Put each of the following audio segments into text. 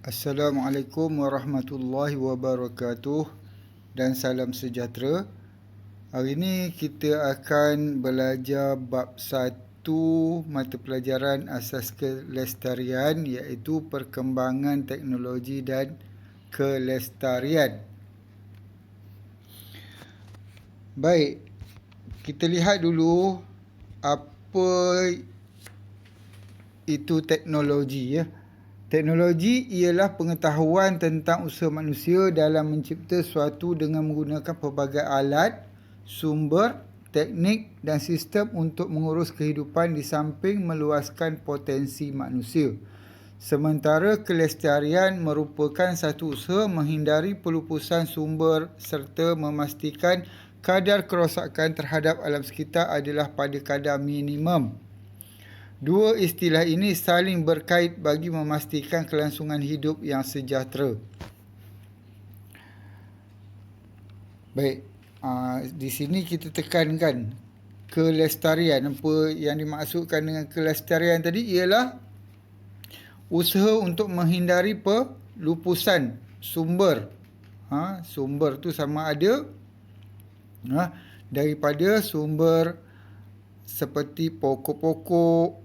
Assalamualaikum warahmatullahi wabarakatuh dan salam sejahtera. Hari ini kita akan belajar bab 1 mata pelajaran asas kelestarian, iaitu perkembangan teknologi dan kelestarian. Baik, kita lihat dulu apa itu teknologi ya. Teknologi ialah pengetahuan tentang usaha manusia dalam mencipta sesuatu dengan menggunakan pelbagai alat, sumber, teknik dan sistem untuk mengurus kehidupan di samping meluaskan potensi manusia. Sementara kelestarian merupakan satu usaha menghindari pelupusan sumber serta memastikan kadar kerosakan terhadap alam sekitar adalah pada kadar minimum. Dua istilah ini saling berkait bagi memastikan kelangsungan hidup yang sejahtera. Baik, di sini kita tekankan kelestarian. Apa yang dimaksudkan dengan kelestarian tadi ialah usaha untuk menghindari pelupusan sumber. Sumber tu sama ada daripada sumber seperti pokok-pokok,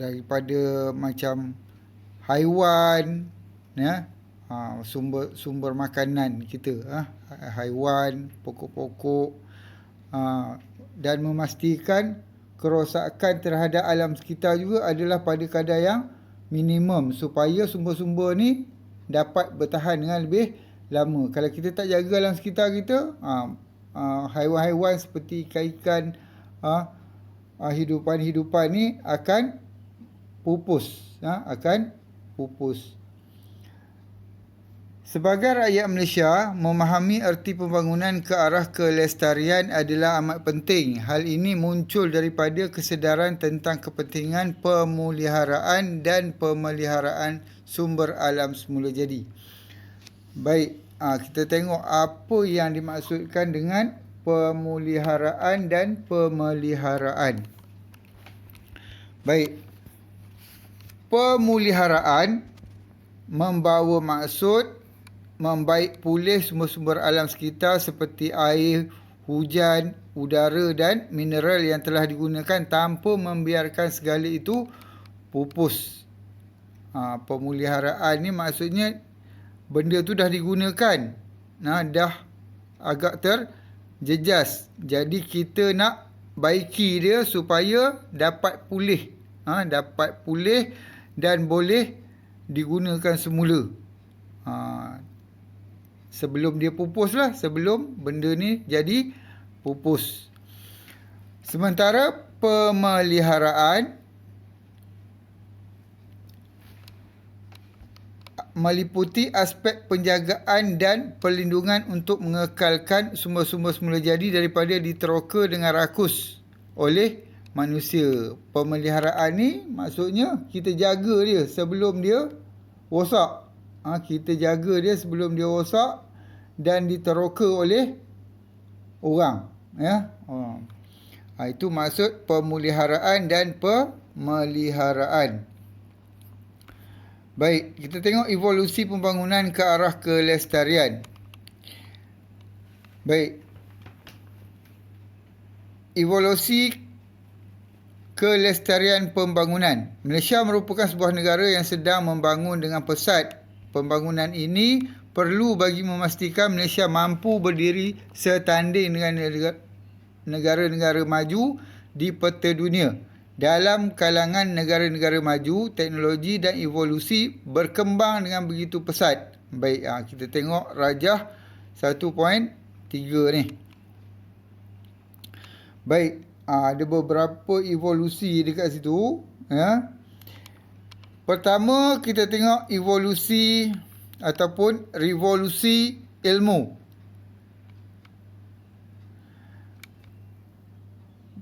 daripada macam haiwan, sumber makanan kita, haiwan, pokok-pokok, dan memastikan kerosakan terhadap alam sekitar juga adalah pada kadar yang minimum supaya sumber-sumber ni dapat bertahan dengan lebih lama. Kalau kita tak jaga alam sekitar kita, haiwan-haiwan seperti ikan-ikan, hidupan-hidupan ni akan pupus, Sebagai rakyat Malaysia, memahami erti pembangunan ke arah kelestarian adalah amat penting. Hal ini muncul daripada kesedaran tentang kepentingan pemeliharaan dan pemeliharaan sumber alam semula jadi. Baik, kita tengok apa yang dimaksudkan dengan pemeliharaan dan pemeliharaan. Baik, pemeliharaan membawa maksud membaik pulih sumber-sumber alam sekitar seperti air, hujan, udara dan mineral yang telah digunakan tanpa membiarkan segala itu pupus. Pemeliharaan ni maksudnya benda tu dah digunakan, dah agak terjejas. Jadi kita nak baiki dia supaya dapat pulih, dan boleh digunakan semula. Sebelum dia pupus lah, sebelum benda ni jadi pupus. Sementara pemeliharaan meliputi aspek penjagaan dan perlindungan untuk mengekalkan sumber-sumber semula jadi daripada diteroka dengan rakus oleh manusia. Pemeliharaan ni maksudnya kita jaga dia sebelum dia rosak. Kita jaga dia sebelum dia rosak dan diteroka oleh orang. Itu maksud pemeliharaan dan pemeliharaan. Baik, kita tengok evolusi pembangunan ke arah kelestarian. Baik, evolusi kelestarian pembangunan. Malaysia merupakan sebuah negara yang sedang membangun dengan pesat. Pembangunan ini perlu bagi memastikan Malaysia mampu berdiri setanding dengan negara-negara maju di peta dunia. Dalam kalangan negara-negara maju, teknologi dan evolusi berkembang dengan begitu pesat. Baik, kita tengok rajah 1.3 ni. Baik, ada beberapa evolusi dekat situ. Pertama, kita tengok evolusi ataupun revolusi ilmu.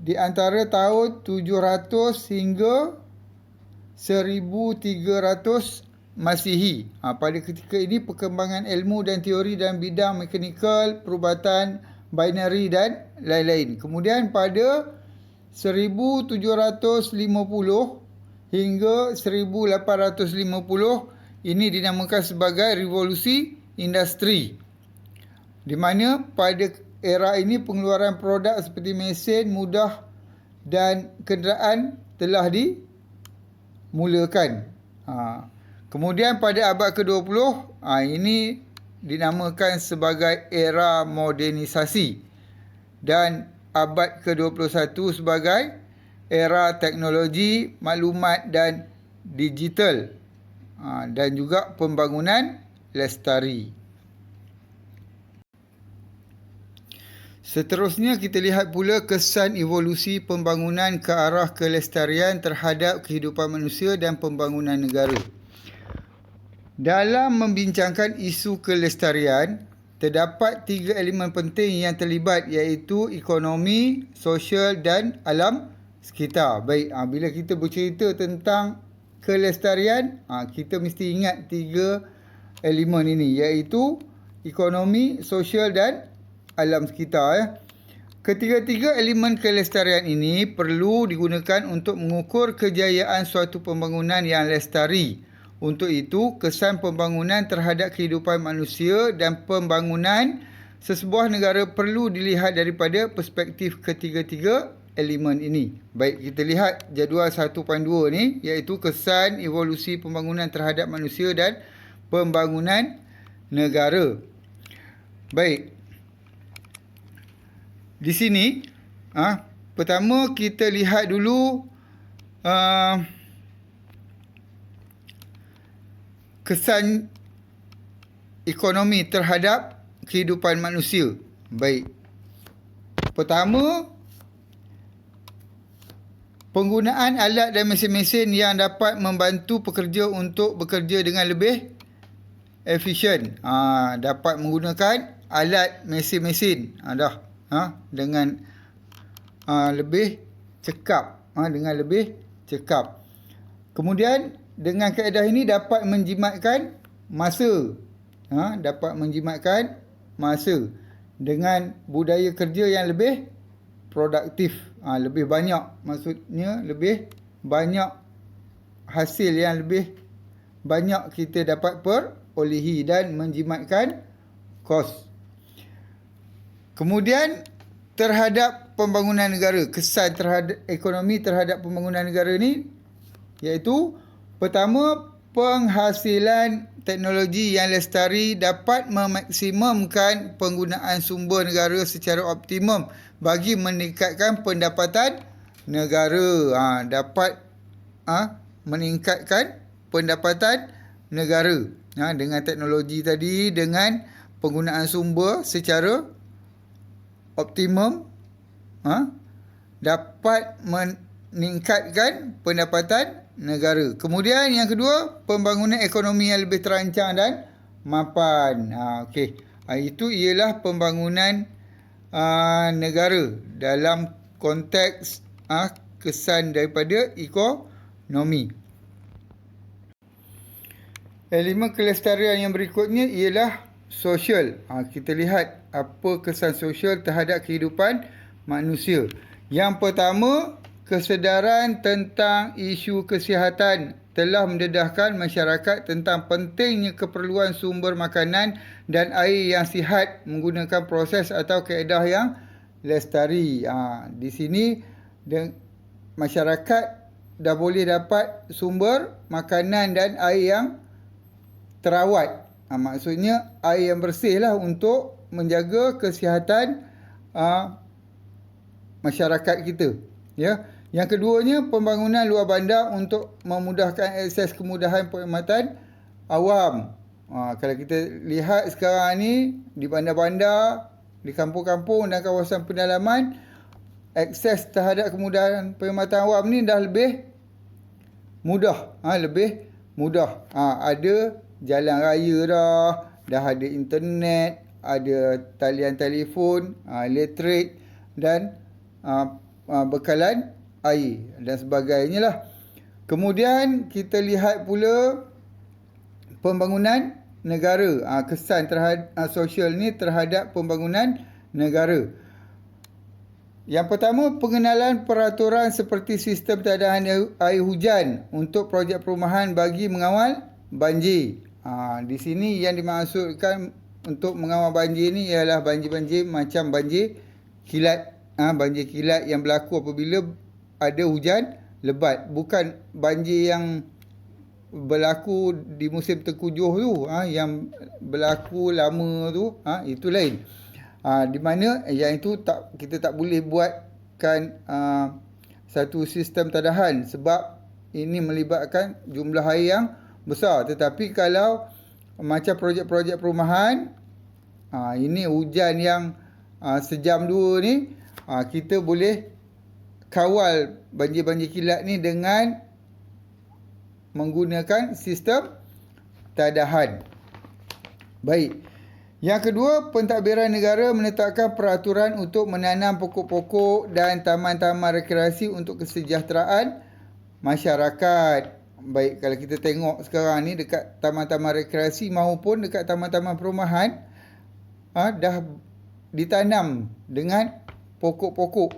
Di antara tahun 700 hingga 1300 Masihi. Pada ketika ini, perkembangan ilmu dan teori dalam bidang mekanikal, perubatan, binary dan lain-lain. Kemudian pada 1750 hingga 1850 ini dinamakan sebagai revolusi industri, di mana pada era ini pengeluaran produk seperti mesin mudah dan kenderaan telah dimulakan. Kemudian pada abad ke-20, ini dinamakan sebagai era modernisasi, dan abad ke-21 sebagai era teknologi maklumat dan digital, dan juga pembangunan lestari. Seterusnya kita lihat pula kesan evolusi pembangunan ke arah kelestarian terhadap kehidupan manusia dan pembangunan negara. Dalam membincangkan isu kelestarian, terdapat 3 elemen penting yang terlibat, iaitu ekonomi, sosial dan alam sekitar. Baik, bila kita bercerita tentang kelestarian, kita mesti ingat 3 elemen ini, iaitu ekonomi, sosial dan alam sekitar. Ketiga-tiga elemen kelestarian ini perlu digunakan untuk mengukur kejayaan suatu pembangunan yang lestari. Untuk itu, kesan pembangunan terhadap kehidupan manusia dan pembangunan sesebuah negara perlu dilihat daripada perspektif ketiga-tiga elemen ini. Baik, kita lihat jadual 1.2 ni, iaitu kesan evolusi pembangunan terhadap manusia dan pembangunan negara. Baik, di sini pertama kita lihat dulu kesan ekonomi terhadap kehidupan manusia. Baik, pertama, penggunaan alat dan mesin-mesin yang dapat membantu pekerja untuk bekerja dengan lebih efisien. Dapat menggunakan alat mesin-mesin dengan lebih cekap, Kemudian dengan kaedah ini dapat menjimatkan masa, dengan budaya kerja yang lebih produktif, lebih banyak, maksudnya lebih banyak hasil yang lebih banyak kita dapat perolehi dan menjimatkan kos. Kemudian terhadap pembangunan negara, kesan terhadap ekonomi terhadap pembangunan negara ni, iaitu pertama, penghasilan teknologi yang lestari dapat memaksimumkan penggunaan sumber negara secara optimum bagi meningkatkan pendapatan negara. Dapat meningkatkan pendapatan negara dengan teknologi tadi, dengan penggunaan sumber secara optimum, dapat meningkatkan pendapatan negara. Kemudian yang kedua, pembangunan ekonomi yang lebih terancang dan mapan. Itu ialah pembangunan negara dalam konteks kesan daripada ekonomi. Elemen kelestarian yang berikutnya ialah sosial. Kita lihat apa kesan sosial terhadap kehidupan manusia. Yang pertama, kesedaran tentang isu kesihatan telah mendedahkan masyarakat tentang pentingnya keperluan sumber makanan dan air yang sihat menggunakan proses atau kaedah yang lestari. Di sini masyarakat dah boleh dapat sumber makanan dan air yang terawat. Maksudnya air yang bersih lah untuk menjaga kesihatan masyarakat kita. Yang keduanya, pembangunan luar bandar untuk memudahkan akses kemudahan perkhidmatan awam. Kalau kita lihat sekarang ni di bandar-bandar, di kampung-kampung dan kawasan pedalaman, akses terhadap kemudahan perkhidmatan awam ni dah lebih mudah. Ada jalan raya dah ada internet, ada talian telefon, elektrik dan bekalan air dan sebagainya lah. Kemudian kita lihat pula pembangunan negara, kesan terhadap sosial ni terhadap pembangunan negara. Yang pertama, pengenalan peraturan seperti sistem tadahan air hujan untuk projek perumahan bagi mengawal banjir. Di sini yang dimaksudkan untuk mengawal banjir ni ialah banjir-banjir macam banjir kilat. Banjir kilat yang berlaku apabila ada hujan lebat. Bukan banjir yang berlaku di musim tengkujuh tu, yang berlaku lama tu, itu lain. Di mana yang itu kita tak boleh buatkan satu sistem tadahan sebab ini melibatkan jumlah air yang besar. Tetapi kalau macam projek-projek perumahan, ini hujan yang sejam dua ni, kita boleh kawal banjir-banjir kilat ni dengan menggunakan sistem tadahan. Baik. Yang kedua, pentadbiran negara menetapkan peraturan untuk menanam pokok-pokok dan taman-taman rekreasi untuk kesejahteraan masyarakat. Baik, kalau kita tengok sekarang ni dekat taman-taman rekreasi maupun dekat taman-taman perumahan, dah ditanam dengan pokok-pokok.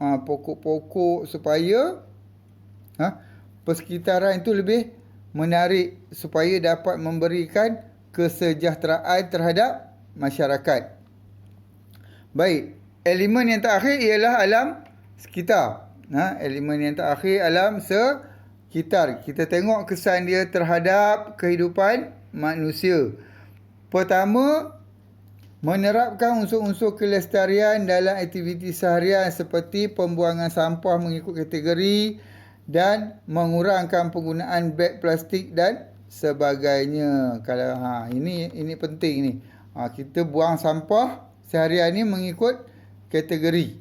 Pokok-pokok supaya persekitaran itu lebih menarik, supaya dapat memberikan kesejahteraan terhadap masyarakat. Baik, elemen yang terakhir ialah alam sekitar. Elemen yang terakhir alam sekitar. Kita tengok kesan dia terhadap kehidupan manusia. Pertama, menerapkan unsur-unsur kelestarian dalam aktiviti seharian seperti pembuangan sampah mengikut kategori dan mengurangkan penggunaan beg plastik dan sebagainya. Kalau ini penting ni. Kita buang sampah seharian ni mengikut kategori.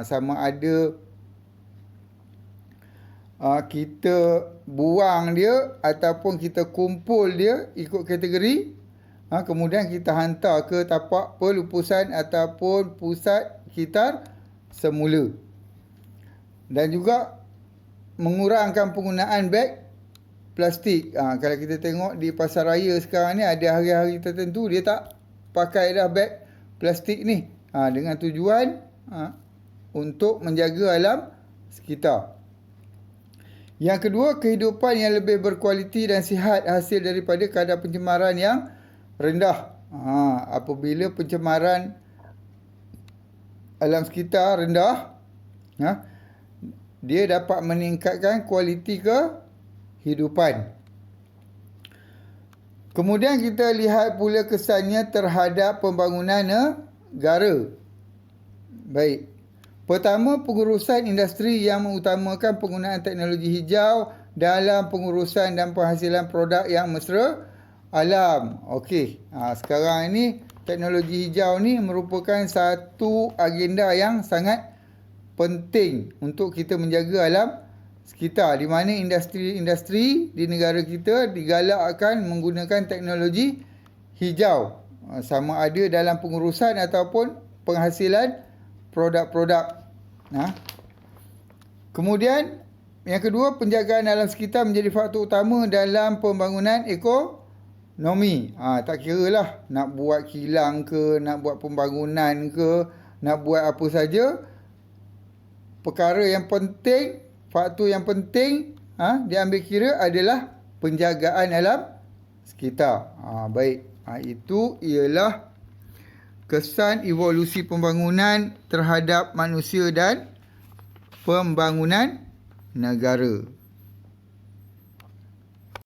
Sama ada kita buang dia ataupun kita kumpul dia ikut kategori. Kemudian kita hantar ke tapak pelupusan ataupun pusat kitar semula. Dan juga mengurangkan penggunaan beg plastik. Kalau kita tengok di pasar raya sekarang ni, ada hari-hari tertentu dia tak pakai dah beg plastik ni. Dengan tujuan untuk menjaga alam sekitar. Yang kedua, kehidupan yang lebih berkualiti dan sihat hasil daripada kadar pencemaran yang rendah. Apabila pencemaran alam sekitar rendah, dia dapat meningkatkan kualiti kehidupan. Kemudian kita lihat pula kesannya terhadap pembangunan negara. Baik. Pertama, pengurusan industri yang mengutamakan penggunaan teknologi hijau dalam pengurusan dan penghasilan produk yang mesra alam. Okey. Sekarang ini teknologi hijau ni merupakan satu agenda yang sangat penting untuk kita menjaga alam sekitar, di mana industri-industri di negara kita digalakkan menggunakan teknologi hijau, sama ada dalam pengurusan ataupun penghasilan produk-produk. Kemudian yang kedua, penjagaan alam sekitar menjadi faktor utama dalam pembangunan ekonomi. Tak kira lah nak buat kilang ke, nak buat pembangunan ke, nak buat apa saja, perkara yang penting, faktor yang penting diambil kira adalah penjagaan alam sekitar. Baik, itu ialah kesan evolusi pembangunan terhadap manusia dan pembangunan negara.